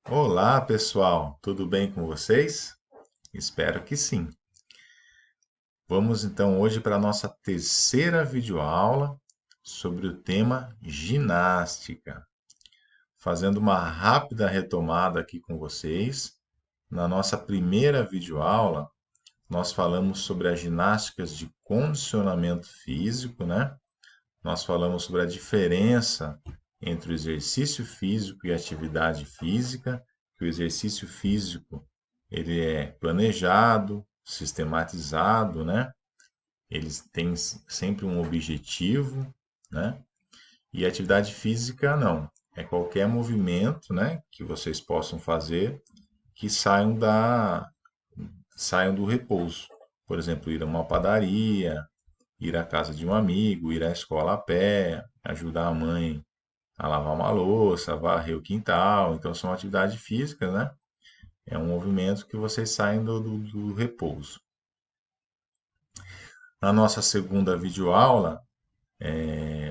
Olá, pessoal, tudo bem com vocês? Espero que sim. Vamos então hoje para a nossa terceira videoaula sobre o tema ginástica. Fazendo uma rápida retomada aqui com vocês. Na nossa primeira videoaula, nós falamos sobre as ginásticas de condicionamento físico, né? Nós falamos sobre a diferença entre o exercício físico e a atividade física, que o exercício físico ele é planejado, sistematizado, né? Eles têm sempre um objetivo, né? E a atividade física não. É qualquer movimento, né, que vocês possam fazer que saiam do repouso. Por exemplo, ir a uma padaria, ir à casa de um amigo, ir à escola a pé, ajudar a mãe a lavar uma louça, varrer o quintal. Então, são atividades físicas, né? É um movimento que vocês saem do repouso. Na nossa segunda videoaula,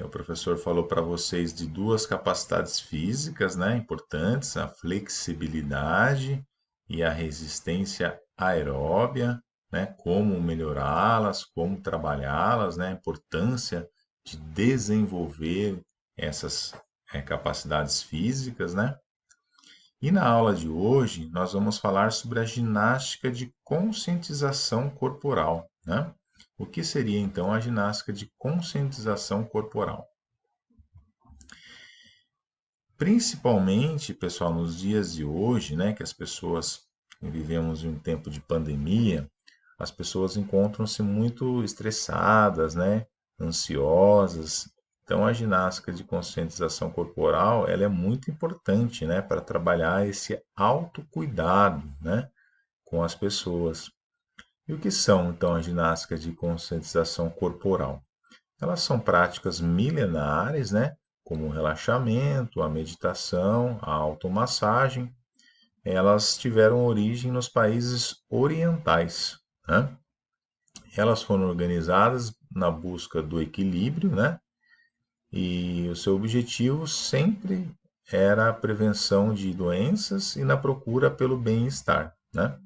o professor falou para vocês de duas capacidades físicas, né, importantes, a flexibilidade e a resistência aeróbia, né, como melhorá-las, como trabalhá-las, né, a importância de desenvolver essas capacidades físicas, né? E na aula de hoje nós vamos falar sobre a ginástica de conscientização corporal, né? O que seria então a ginástica de conscientização corporal? Principalmente, pessoal, nos dias de hoje, né, que as pessoas vivemos em um tempo de pandemia, as pessoas encontram-se muito estressadas, né, ansiosas. Então, a ginástica de conscientização corporal, ela é muito importante, né, para trabalhar esse autocuidado, né, com as pessoas. E o que são, então, as ginásticas de conscientização corporal? Elas são práticas milenares, né? Como o relaxamento, a meditação, a automassagem. Elas tiveram origem nos países orientais, né? Elas foram organizadas na busca do equilíbrio, né? E o seu objetivo sempre era a prevenção de doenças e na procura pelo bem-estar, né?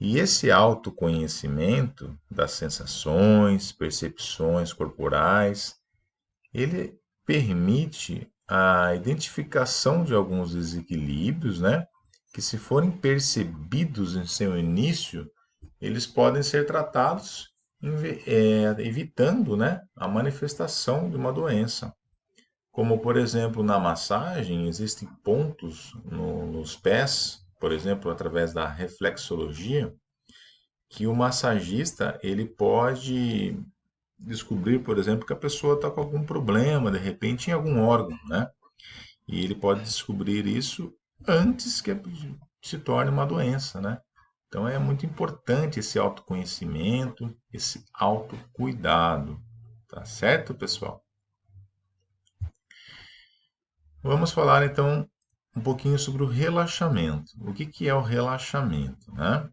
E esse autoconhecimento das sensações, percepções corporais, ele permite a identificação de alguns desequilíbrios, né? Que se forem percebidos em seu início, eles podem ser tratados evitando, né, a manifestação de uma doença. Como, por exemplo, na massagem, existem pontos nos pés, por exemplo, através da reflexologia, que o massagista ele pode descobrir, por exemplo, que a pessoa está com algum problema, de repente, em algum órgão, né? E ele pode descobrir isso antes que se torne uma doença, né? Então é muito importante esse autoconhecimento, esse autocuidado, tá certo, pessoal? Vamos falar então um pouquinho sobre o relaxamento. O que que é o relaxamento, né?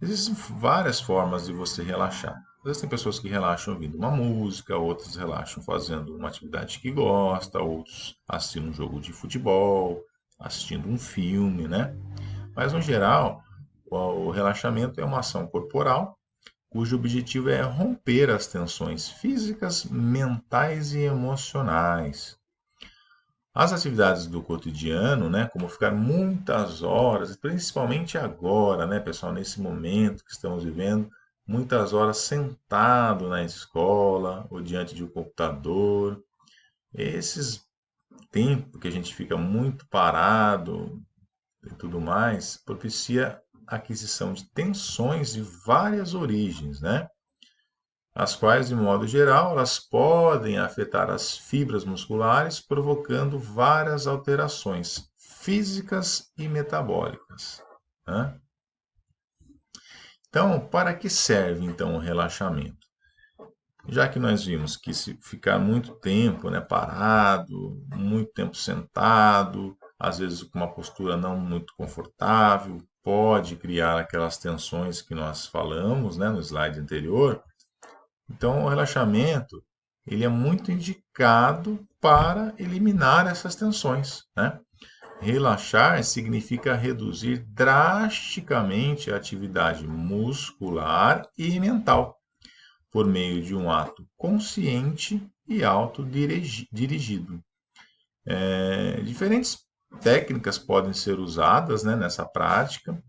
Existem várias formas de você relaxar. Existem pessoas que relaxam ouvindo uma música, outras relaxam fazendo uma atividade que gosta, outros assistindo um jogo de futebol, assistindo um filme, né? Mas, no geral, o relaxamento é uma ação corporal cujo objetivo é romper as tensões físicas, mentais e emocionais. As atividades do cotidiano, né, como ficar muitas horas, principalmente agora, né, pessoal, nesse momento que estamos vivendo, muitas horas sentado na escola ou diante de um computador, esses tempos que a gente fica muito parado e tudo mais, propicia a aquisição de tensões de várias origens, né? As quais, de modo geral, elas podem afetar as fibras musculares, provocando várias alterações físicas e metabólicas, né? Então, para que serve então o relaxamento? Já que nós vimos que se ficar muito tempo, né, parado, muito tempo sentado, às vezes com uma postura não muito confortável, pode criar aquelas tensões que nós falamos, né, no slide anterior. Então, o relaxamento ele é muito indicado para eliminar essas tensões, né? Relaxar significa reduzir drasticamente a atividade muscular e mental por meio de um ato consciente e autodirigido. Diferentes técnicas podem ser usadas, né, nessa prática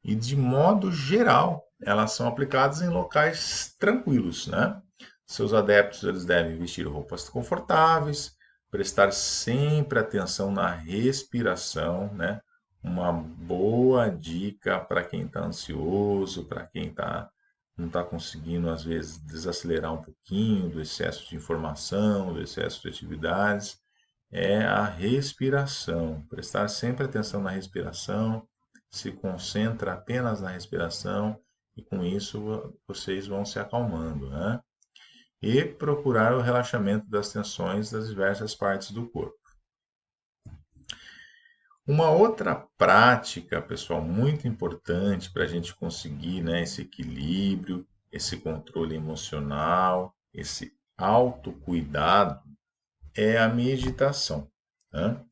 e, de modo geral, elas são aplicadas em locais tranquilos, né? Seus adeptos eles devem vestir roupas confortáveis, prestar sempre atenção na respiração, né? Uma boa dica para quem está ansioso, para quem não está conseguindo, às vezes, desacelerar um pouquinho do excesso de informação, do excesso de atividades, é a respiração. Prestar sempre atenção na respiração, se concentra apenas na respiração e com isso vocês vão se acalmando, né? E procurar o relaxamento das tensões das diversas partes do corpo. Uma outra prática, pessoal, muito importante para a gente conseguir, né, esse equilíbrio, esse controle emocional, esse autocuidado, é a meditação, né?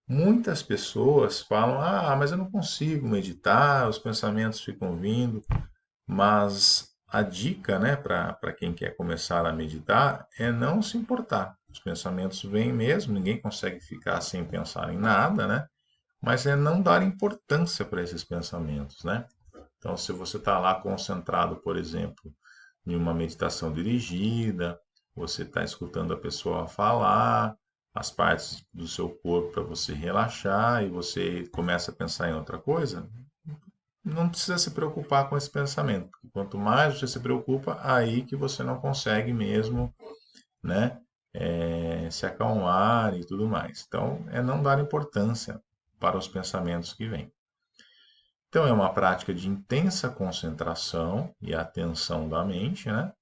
Muitas pessoas falam: ah, mas eu não consigo meditar, os pensamentos ficam vindo. Mas a dica, né, para quem quer começar a meditar é não se importar. Os pensamentos vêm mesmo, ninguém consegue ficar sem pensar em nada, né? Mas é não dar importância para esses pensamentos, né? Então, se você está lá concentrado, por exemplo, em uma meditação dirigida, você está escutando a pessoa falar, as partes do seu corpo para você relaxar e você começa a pensar em outra coisa, não precisa se preocupar com esse pensamento. Quanto mais você se preocupa, aí que você não consegue mesmo, né, se acalmar e tudo mais. Então, é não dar importância para os pensamentos que vêm. Então, é uma prática de intensa concentração e atenção da mente, né?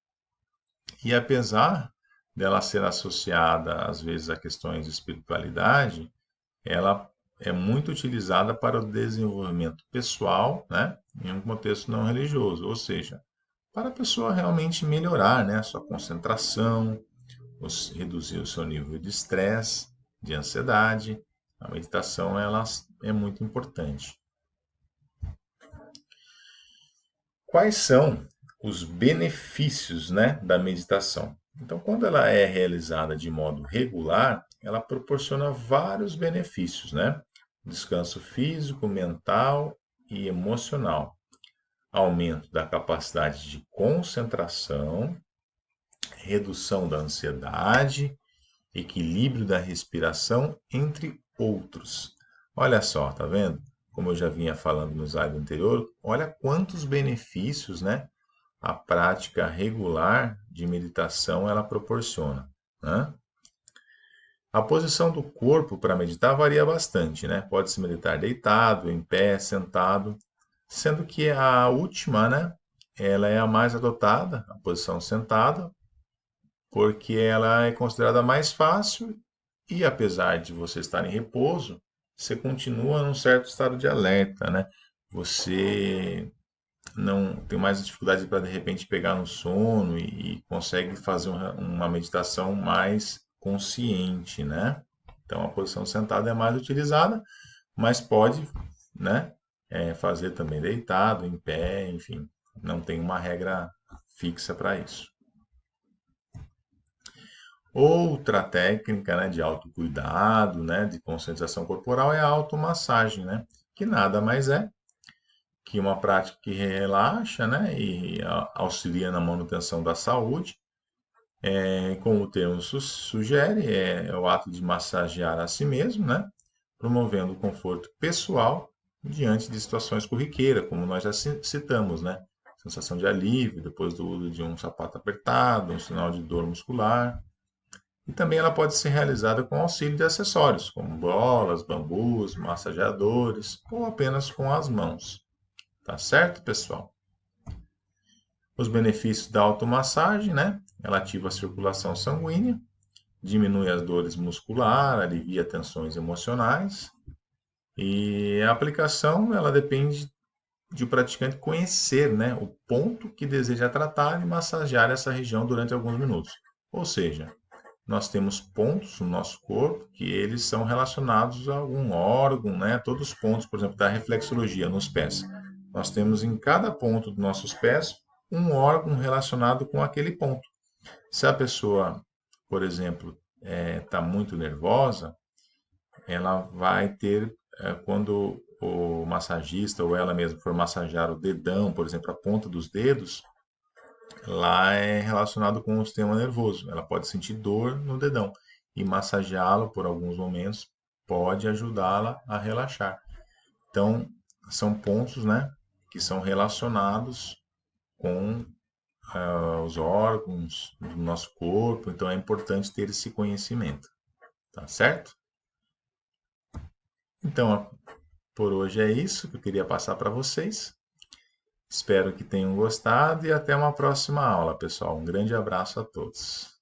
E apesar dela ser associada, às vezes, a questões de espiritualidade, ela é muito utilizada para o desenvolvimento pessoal, né, em um contexto não religioso, ou seja, para a pessoa realmente melhorar, né, a sua concentração, reduzir o seu nível de estresse, de ansiedade. A meditação ela é muito importante. Quais são os benefícios, né, da meditação? Então, quando ela é realizada de modo regular, ela proporciona vários benefícios, né? Descanso físico, mental e emocional, aumento da capacidade de concentração, redução da ansiedade, equilíbrio da respiração, entre outros. Olha só, tá vendo? Como eu já vinha falando no slide anterior, olha quantos benefícios, né, a prática regular de meditação ela proporciona, né? A posição do corpo para meditar varia bastante, né? Pode-se meditar deitado, em pé, sentado, sendo que a última, né, ela é a mais adotada, a posição sentada, porque ela é considerada mais fácil e apesar de você estar em repouso, você continua num certo estado de alerta, né? Você não tem mais dificuldade para de repente pegar no sono e consegue fazer uma meditação mais consciente, né? Então a posição sentada é mais utilizada, mas pode, né, fazer também deitado, em pé, enfim, não tem uma regra fixa para isso. Outra técnica, né, de autocuidado, né, de conscientização corporal é a automassagem, né, que nada mais é que uma prática que relaxa, né, e auxilia na manutenção da saúde. Como o termo sugere, é o ato de massagear a si mesmo, né, promovendo o conforto pessoal diante de situações corriqueiras, como nós já citamos, né, sensação de alívio depois do uso de um sapato apertado, um sinal de dor muscular. E também ela pode ser realizada com auxílio de acessórios, como bolas, bambus, massageadores ou apenas com as mãos. Tá certo, pessoal? Os benefícios da automassagem, né? Ela ativa a circulação sanguínea, diminui as dores musculares, alivia tensões emocionais. E a aplicação, ela depende de o praticante conhecer, né, o ponto que deseja tratar e massagear essa região durante alguns minutos. Ou seja, nós temos pontos no nosso corpo que eles são relacionados a algum órgão, né? Todos os pontos, por exemplo, da reflexologia nos pés. Nós temos em cada ponto dos nossos pés um órgão relacionado com aquele ponto. Se a pessoa, por exemplo, está muito nervosa, ela vai ter, quando o massagista ou ela mesma for massagear o dedão, por exemplo, a ponta dos dedos, lá é relacionado com o sistema nervoso. Ela pode sentir dor no dedão e massageá-lo por alguns momentos pode ajudá-la a relaxar. Então, são pontos, né, que são relacionados com os órgãos do nosso corpo. Então, é importante ter esse conhecimento, tá certo? Então, por hoje é isso que eu queria passar para vocês. Espero que tenham gostado e até uma próxima aula, pessoal. Um grande abraço a todos.